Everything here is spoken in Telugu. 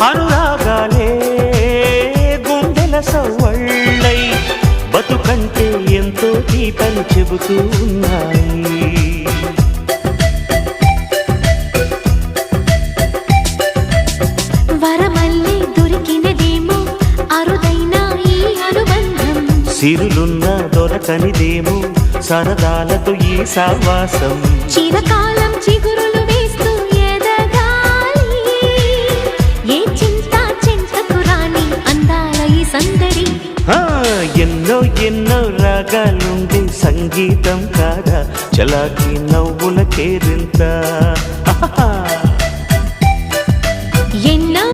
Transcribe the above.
అనురాగాలే గుండెల సవ్వళ్ళై బతుకంటే ఎంతో తీపని చెబుతూ ఉన్నాయి. వరమల్లే దొరికినదేమో అరుదైన ఈ అనుబంధం, సిరులున్న దొరకనిదేమో సరదాలతో ఈ సావాసం. చిరకాలం చిగురులు వేస్తూ ఎదగాలి, ఏ చింత చింతకు రాని అందాల ఈ సందడి. ఎన్నో ఎన్నో రాగాలుండే సంగీతం కాదా చలాకి నవ్వుల కేరింత.